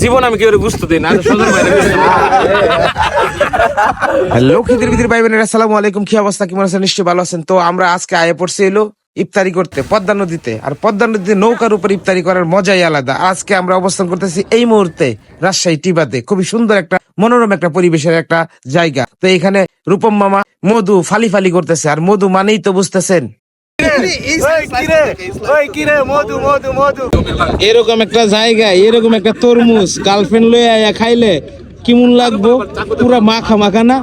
জীবন আমি কেউ বুঝতে দিই না। লক্ষ্মীদের ভিতরে ভাই বোনেরা আসসালামু আলাইকুম, কি অবস্থা, কেমন আছেন? নিশ্চয়ই ভালো আছেন। তো আমরা আজকে আয়ে পড়ছি এলো ইফতারি করতে পদ্মা নদীতে। আর পদ্মা নদীতে নৌকার উপর ইফতারি করার মজাই আলাদা। আজকে আমরা অবস্থান করতেছি এই মুহূর্তে রাজশাহী টিবাতে। খুবই সুন্দর একটা মনোরম একটা পরিবেশের একটা জায়গা। তো এখানে রূপম মামা মধু ফালি ফালি করতেছে। আর মধু মানেই তো বুঝতেছেন এরকম একটা জায়গা, এরকম একটা তরমুজ গার্লফ্রেন্ড লয়ে আয়া খাইলে কেমন লাগবো? পুরা মাখা মাখা না?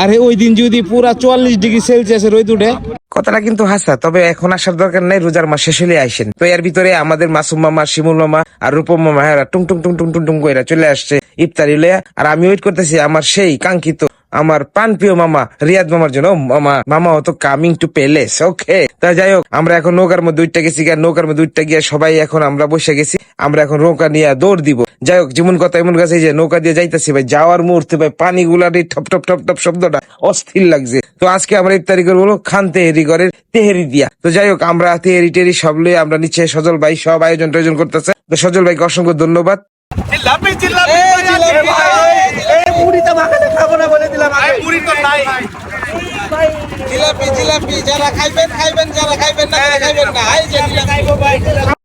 আর ওই দিন যদি পুরা 44 ডিগ্রি সেলসিয়াস রোদ উঠে। কথাটা কিন্তু হাসা, তবে এখন আসার দরকার নাই, রোজার মাস শেষ হলে আইসেন। তো এর ভিতরে আমাদের মাসুম মামা, শিমুল মামা আর রূপম মামা হেরা টুং টুং টুং টুং টুং টুং করে চলে আসছে ইফতারি লইয়া। আর আমি ওয়েট করতেছি আমার সেই কাঙ্ক্ষিত, আমার প্রাণপ্রিয় মামা রিয়াদ মামার জন্য। মামা হতো কামিং টু প্যালেস। ওকে, তা যাই হোক, আমরা এখন নৌকার মধ্যে উঠতে গেছি। নৌকার মধ্যে উঠতে গিয়ে সবাই এখন আমরা বসে গেছি। আমরা এখন নৌকা নিয়ে দৌড় দিব। যাই হোক, যেমন কথা এমন কাছে যে নৌকা দিয়ে যাইতেছি ভাই, যাওয়ার মুহূর্তে ভাই পানি গুলার ঠপ ঠপ ঠপ ঠপ শব্দটা অস্থির লাগছে। তো আজকে আমরা ইফতারি করবো খান তেহেরি ঘরের তেহেরি দিয়া। তো যাই হোক, আমরা তেহেরি টেরি সব লয়ে আমরা নিচে সজল ভাই সব আয়োজন টায়োজন করতেছে। তো সজল ভাইকে অসংখ্য ধন্যবাদ।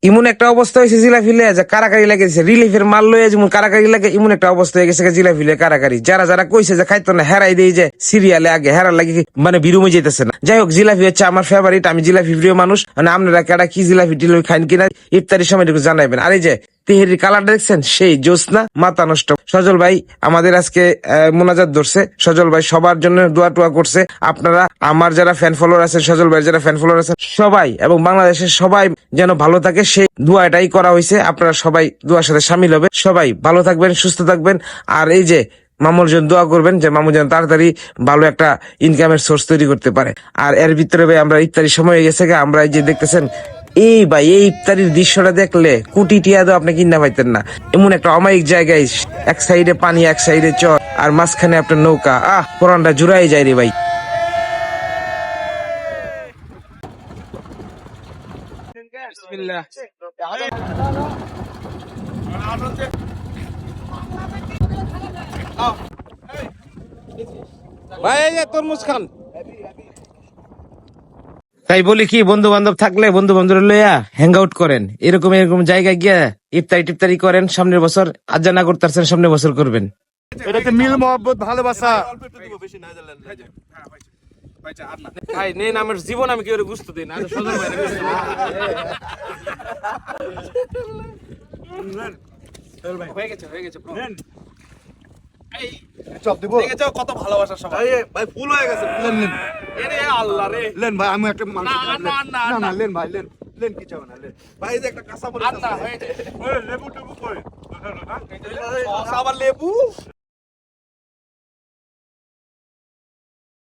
এমন একটা অবস্থা হয়েছে জিলাপি লিয়ে যা কারাকারি লাগেছে, রিলিফের মাল লয়ে যেমন কারাকারি লাগে, এমন একটা অবস্থা হয়ে গেছে জিলাপি লিয়ে কারাকারি। যারা যারা কইছে যে খাইতো না হেরাই দিয়ে যে সিরিয়ালে আগে হেরার লাগে মানে বিরুমে যেতেছে না। যাই হোক, জিলাপি হচ্ছে আমার ফেভারিট, আমি জিলাপি প্রিয় মানুষ। মানে আপনারা কেডা কি জিলাপি টিলাপি খাইন কিনা ইফতারির সময় একটু জানাইবেন। আর এই যে তেহেরির কালারটা দেখছেন, সেই জোসনা মাথা নষ্ট। সজল ভাই আমাদের আজকে মোনাজাত ধরছে। সজল ভাই সবার জন্য দোয়া টোয়া করছে। আপনারা আমার যারা ফ্যান ফলোয়ার আছেন, সজল ভাই যারা ফ্যান ফলোয়ার আছেন সবাই, এবং বাংলাদেশের সবাই যেন ভালো থাকে সেই দোয়াটাই করা হয়েছে। আপনারা সবাই দোয়ার সাথে সামিল হবে। সবাই ভালো থাকবেন, সুস্থ থাকবেন। আর এই যে মামুর জন্য দোয়া করবেন যে মামু যেন তাড়াতাড়ি ভালো একটা ইনকামের সোর্স তৈরি করতে পারে। আর এর ভিতরে ভাই আমরা ইফতারির সময় হয়ে গেছে, আমরা এই যে দেখতেছেন এই ভাই এই ইফতারির দৃশ্যটা দেখলে কোটি টিয়া তো আপনি কিনা পাইতেন না। এমন একটা অমায়িক জায়গায়, এক সাইডে পানি, এক সাইডে চর, আর মাঝখানে আপনার নৌকা। পুরানটা জুড়াই যায় রে ভাই। ভাই এই যে তরমুজ খান। তাই বলি কি, বন্ধু বান্ধব থাকলে বন্ধু বান্ধব লইয়া হ্যাং আউট করেন, এরকম এরকম জায়গায় গিয়া ইফতারি টিফতারি করেন। সামনের বছর আজ না করতে পারছেন, সামনের বছর করবেন। এটাতে মিল মহব্বত ভালোবাসা। ভাই নেন, আমার জীবন আমি কেউ বুঝতে দিই না। সজল ভাই হয়ে গেছে হয়ে গেছে। চপ দিব কত ভালোবাসা সবাই। ভাই ফুল হয়ে গেছে। আল্লাহ রে লেন ভাই, আমি একটা না না লেন ভাই, লেন লেন কি চাও না লেন ভাই। এই যে একটা কাঁচা মরিচ আছে, হয়ে যায়। লেবু টেবু কই আবার লেবু